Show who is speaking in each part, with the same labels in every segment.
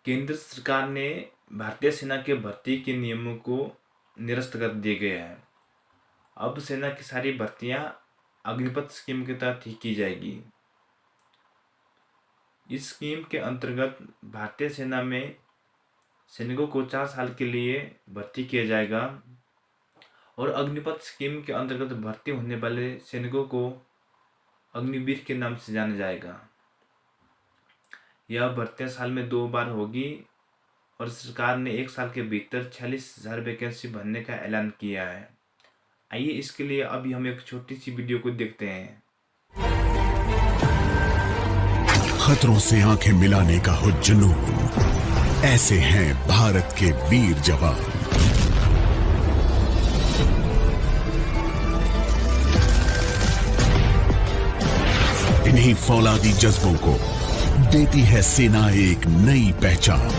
Speaker 1: केंद्र सरकार ने भारतीय सेना के भर्ती के नियमों को निरस्त कर दिए गए हैं। अब सेना की सारी भर्तियां अग्निपथ स्कीम के तहत ही की जाएगी। इस स्कीम के अंतर्गत भारतीय सेना में सैनिकों को 4 साल के लिए भर्ती किया जाएगा और अग्निपथ स्कीम के अंतर्गत भर्ती होने वाले सैनिकों को अग्निवीर के नाम से जाना जाएगा। यह भर्तियां साल में 2 बार होगी और सरकार ने 1 साल के भीतर 46,000 वैकेंसी भरने का ऐलान किया है। आइए इसके लिए अभी हम एक छोटी सी वीडियो को देखते हैं।
Speaker 2: खतरों से आंखें मिलाने का हो जुनून, ऐसे हैं भारत के वीर जवान। इन्हीं फौलादी जज्बों को देती है सेना एक नई पहचान।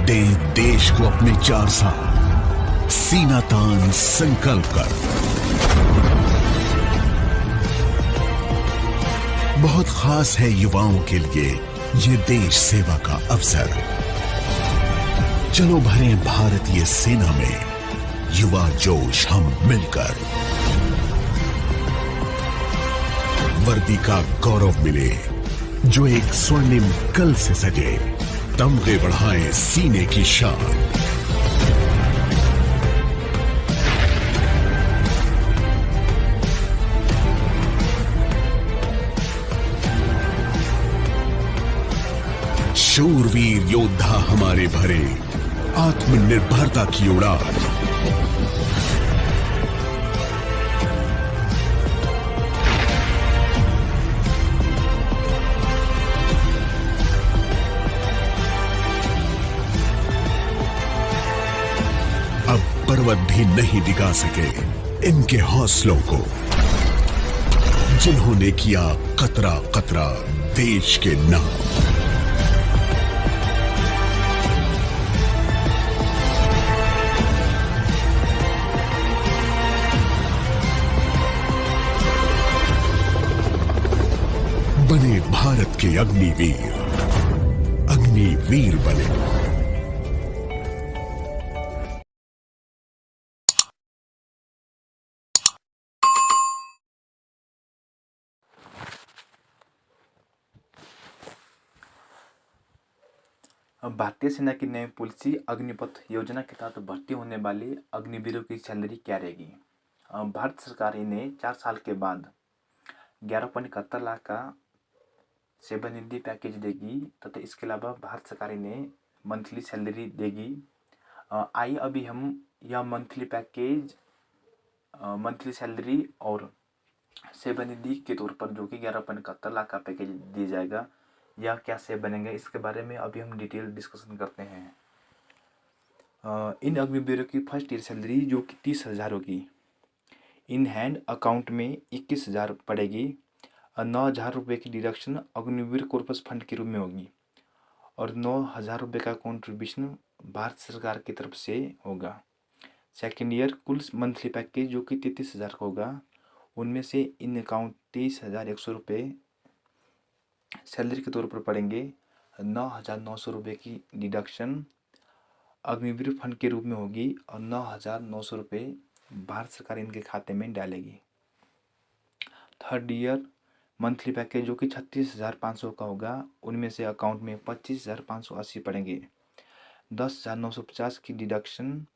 Speaker 2: दे देश को अपने 4 साल सीना तान संकल्प कर। बहुत खास है युवाओं के लिए ये देश सेवा का अवसर। चलो भरें भारतीय सेना में युवा जोश हम मिलकर। वर्दी का गौरव मिले जो एक स्वर्णिम कल से सजे, तमगे बढ़ाए सीने की शान। शूरवीर योद्धा हमारे भरे आत्मनिर्भरता की उड़ान। अब पर्वत भी नहीं डिगा सके इनके हौसलों को, जिन्होंने किया कतरा कतरा देश के नाम। बने भारत के अग्निवीर, अग्निवीर बने।
Speaker 1: भारतीय सेना की नई पॉलिसी अग्निपथ योजना के तहत भर्ती होने वाले अग्निवीरों की सैलरी क्या रहेगी। भारत सरकार इन्हें 4 साल के बाद 11.71 लाख का सेवानिवृत्ति पैकेज देगी तथा इसके अलावा भारत सरकार इन्हें मंथली सैलरी देगी। आइए अभी हम यह मंथली पैकेज, मंथली सैलरी और सेवानिवृत्ति के तौर पर जो कि 11.71 लाख का पैकेज दिया जाएगा, यह कैसे बनेंगे इसके बारे में अभी हम डिटेल डिस्कशन करते हैं। इन अग्निवीरों की फर्स्ट ईयर सैलरी जो कि 30,000 होगी, इन हैंड अकाउंट में 21,000 पड़ेगी और 9,000 रुपये की डिडक्शन अग्निवीर कॉर्पस फंड के रूप में होगी और 9,000 रुपये का कॉन्ट्रीब्यूशन भारत सरकार की तरफ से होगा। सेकेंड ईयर कुल मंथली पैकेज जो कि 33,000 का होगा, उनमें से इन अकाउंट 23,100 रुपये सैलरी के तौर पर पड़ेंगे। 9,900 रुपये की डिडक्शन अग्निवीर फंड के रूप में होगी और 9,900 रुपये भारत सरकार इनके खाते में डालेगी। थर्ड ईयर मंथली पैकेज जो कि 36,500 का होगा, उनमें से अकाउंट में 25,580 पड़ेंगे। 10,950 की डिडक्शन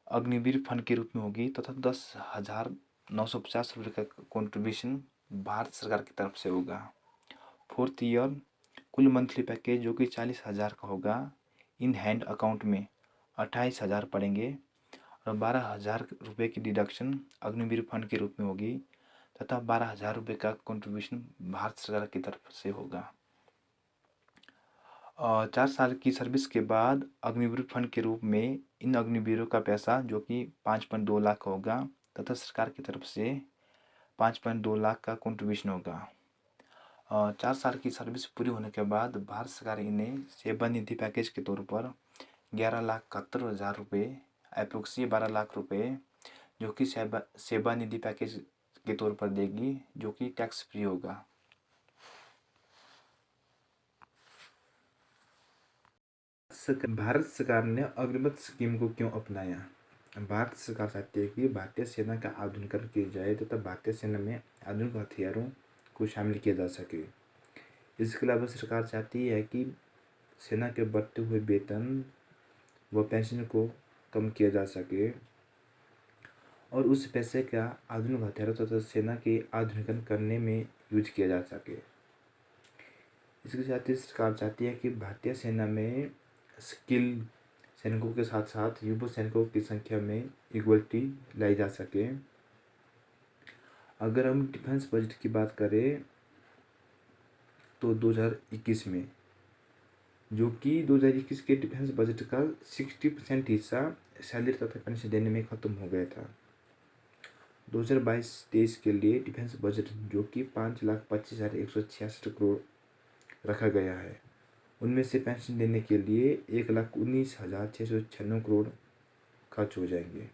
Speaker 1: अग्निवीर फंड के रूप में होगी तथा 10,950 रुपये का कॉन्ट्रीब्यूशन भारत सरकार की तरफ से होगा। फोर्थ ईयर कुल मंथली पैकेज जो कि 40,000 का होगा, इन हैंड अकाउंट में 28,000 पड़ेंगे और 12,000 रुपये की डिडक्शन अग्निवीर फंड के रूप में होगी तथा 12,000 रुपये का कंट्रीब्यूशन भारत सरकार की तरफ से होगा। 4 साल की सर्विस के बाद अग्निवीर फंड के रूप में इन अग्निवीरों का पैसा जो कि 5.2 लाख होगा तथा सरकार की तरफ से 5.2 लाख का कंट्रीब्यूशन होगा। 4 साल की सर्विस पूरी होने के बाद भारत सरकार इन्हें सेवानिवृत्ति पैकेज के तौर पर 11,71,000 रुपये, अप्रोक्सी 12 लाख रुपये जो कि सेवानिधि पैकेज के तौर पर देगी, जो कि टैक्स फ्री होगा। भारत सरकार ने अग्निपथ स्कीम को क्यों अपनाया? भारत सरकार चाहती है कि भारतीय सेना का आधुनिकीकरण किया जाए तथा भारतीय सेना में आधुनिक हथियारों को शामिल किया जा सके। इसके अलावा सरकार चाहती है कि सेना के बढ़ते हुए वेतन व पेंशन को कम किया जा सके और उस पैसे का आधुनिक हथियारों तथा सेना के आधुनिकीकरण करने में यूज किया जा सके। इसके साथ ही सरकार चाहती है कि भारतीय सेना में स्किल सैनिकों के साथ साथ युवा सैनिकों की संख्या में इक्वलिटी लाई जा सके। अगर हम डिफेंस बजट की बात करें तो 2021 में, जो कि 2021 के डिफेंस बजट का 60% हिस्सा सैलरी तथा पेंशन देने में ख़त्म हो गया था। 2022-23 के लिए डिफेंस बजट जो कि 5,25,166 करोड़ रखा गया है, उनमें से पेंशन देने के लिए 1,19,696 करोड़ खर्च हो जाएंगे।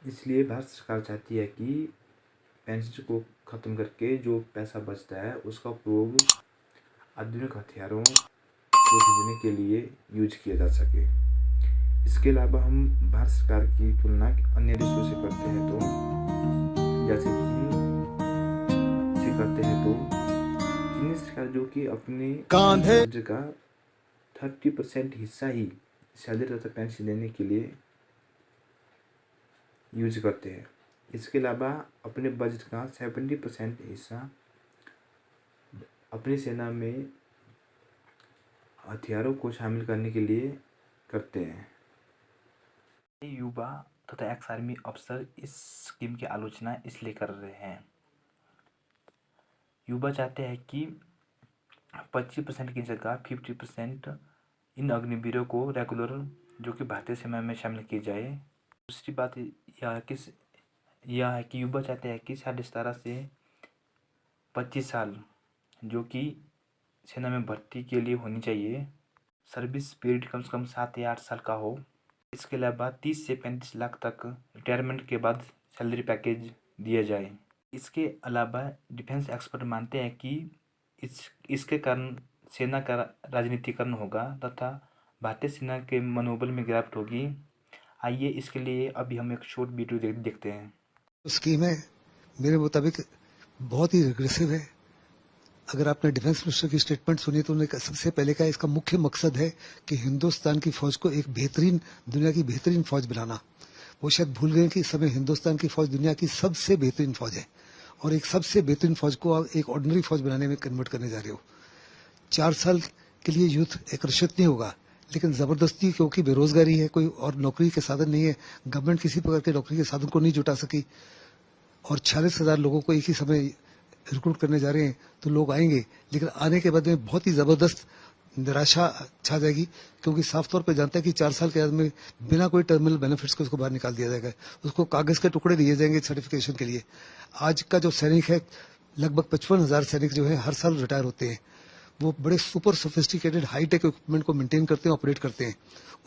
Speaker 1: इसलिए भारत सरकार चाहती है कि पेंशन को ख़त्म करके जो पैसा बचता है उसका उपयोग आधुनिक हथियारों को खरीदने के लिए यूज किया जा सके। इसके अलावा हम भारत सरकार की तुलना अन्य देशों से करते हैं तो जैसे चीन से करते हैं तो चीनी सरकार जो कि अपने बजट का 30% हिस्सा ही सैलरी तथा पेंशन देने के लिए यूज करते हैं। इसके अलावा अपने बजट का 70% हिस्सा अपनी सेना में हथियारों को शामिल करने के लिए करते हैं। युवा तथा एक्स आर्मी अफसर इस स्कीम की आलोचना इसलिए कर रहे हैं। युवा चाहते हैं कि 25% की जगह 50% इन अग्निवीरों को रेगुलर जो कि भारतीय सेना में शामिल किए जाए। दूसरी बात यह है कि युवा चाहते हैं कि 17.5 से 25 साल जो कि सेना में भर्ती के लिए होनी चाहिए, सर्विस पीरियड कम से कम 7 या 8 साल का हो। इसके अलावा 30 से 35 लाख तक रिटायरमेंट के बाद सैलरी पैकेज दिया जाए। इसके अलावा डिफेंस एक्सपर्ट मानते हैं कि इसके कारण सेना का राजनीतिकरण होगा तथा भारतीय सेना के मनोबल में गिरावट होगी। आइए इसके लिए अभी हम एक शॉर्ट वीडियो देखते हैं।
Speaker 3: स्कीम है मेरे मुताबिक बहुत ही रिग्रेसिव है। अगर आपने डिफेंस मिनिस्टर की स्टेटमेंट सुनी तो उन्होंने सबसे पहले कहा इसका मुख्य मकसद है कि हिंदुस्तान की फौज को एक बेहतरीन, दुनिया की बेहतरीन फौज बनाना। वो शायद भूल गए कि इस समय हिंदुस्तान की फौज दुनिया की सबसे बेहतरीन फौज है और एक सबसे बेहतरीन फौज को आप एक ऑर्डिनरी फौज बनाने में कन्वर्ट करने जा रहे हो। 4 साल के लिए यूथ आकर्षित नहीं होगा, लेकिन जबरदस्ती, क्योंकि बेरोजगारी है, कोई और नौकरी के साधन नहीं है, गवर्नमेंट किसी प्रकार के नौकरी के साधन को नहीं जुटा सकी और 46,000 लोगों को एक ही समय रिक्रूट करने जा रहे हैं, तो लोग आएंगे, लेकिन आने के बाद में बहुत ही जबरदस्त निराशा छा जाएगी, क्योंकि साफ तौर पे जानता है कि 4 साल के बाद में बिना कोई टर्मिनल बेनिफिट्स के उसको बाहर निकाल दिया जाएगा, उसको कागज के टुकड़े दिए जाएंगे सर्टिफिकेशन के लिए। आज का जो सैनिक है, लगभग 55,000 सैनिक जो है हर साल रिटायर होते हैं। वो बड़े सुपर सोफिस्टिकेटेड हाईटेक इक्विपमेंट को मेंटेन करते हैं, ऑपरेट करते हैं।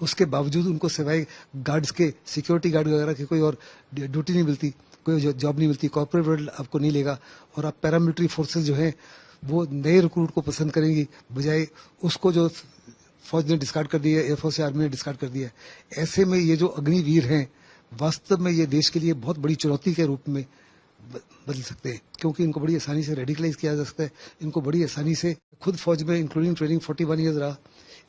Speaker 3: उसके बावजूद उनको सिवाय गार्ड्स के, सिक्योरिटी गार्ड वगैरह की कोई और ड्यूटी नहीं मिलती, कोई जॉब नहीं मिलती, कॉर्पोरेट वर्ल्ड आपको नहीं लेगा और आप पैरामिलिट्री फोर्सेज जो है वो नए रिक्रूट को पसंद करेंगी बजाय उसको जो फौज ने डिस्कार्ड कर दिया है, एयरफोर्स या आर्मी ने डिस्कार्ड कर दिया है। ऐसे में ये जो अग्निवीर हैं वास्तव में ये देश के लिए बहुत बड़ी चुनौती के रूप में बदल सकते हैं, क्योंकि इनको बड़ी आसानी से रेडिकलाइज किया जा सकता है। इनको बड़ी आसानी से, खुद फौज में इंक्लूडिंग ट्रेनिंग 41 ईयर्स रहा,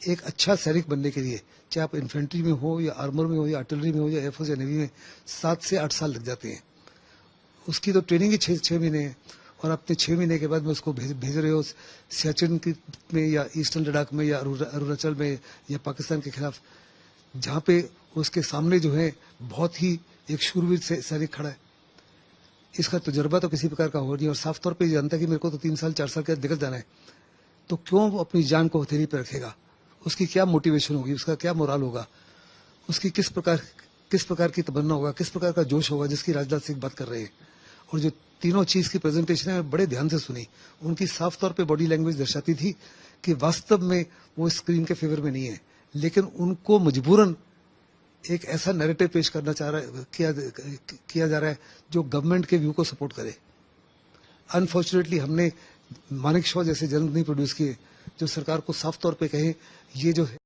Speaker 3: एक अच्छा सैनिक बनने के लिए, चाहे आप इन्फेंट्री में हो या आर्मर में हो या आर्टिलरी में हो या एयरफोर्स या नेवी में, 7 से 8 साल लग जाते हैं। उसकी तो ट्रेनिंग ही 6 महीने है और अपने 6 महीने के बाद में उसको भेज रहे हो सियाचिन में या ईस्टर्न लद्दाख में या अरुणाचल में या पाकिस्तान के खिलाफ, जहाँ पे उसके सामने जो है बहुत ही एक शूरवीर सैनिक खड़ा है। इसका तजुर्बा तो किसी प्रकार का हो नहीं और साफ तौर पे जानता है कि मेरे को तो 3 साल 4 साल के निकल जाना है, तो क्यों वो अपनी जान को हथेली पर रखेगा? उसकी क्या मोटिवेशन होगी, उसका क्या मोरल होगा, उसकी किस प्रकार की तमन्ना होगा, किस प्रकार का जोश होगा, जिसकी राजनाथ सिंह बात कर रहे हैं। और जो तीनों चीज की प्रेजेंटेशन है बड़े ध्यान से सुनी, उनकी साफ तौर पे बॉडी लैंग्वेज दर्शाती थी कि वास्तव में वो स्क्रीन के फेवर में नहीं है, लेकिन उनको मजबूरन एक ऐसा नैरेटिव पेश करना किया जा रहा है जो गवर्नमेंट के व्यू को सपोर्ट करे। अनफॉर्चुनेटली हमने मानेक शॉ जैसे जनरल नहीं प्रोड्यूस किए जो सरकार को साफ तौर पे कहे ये जो है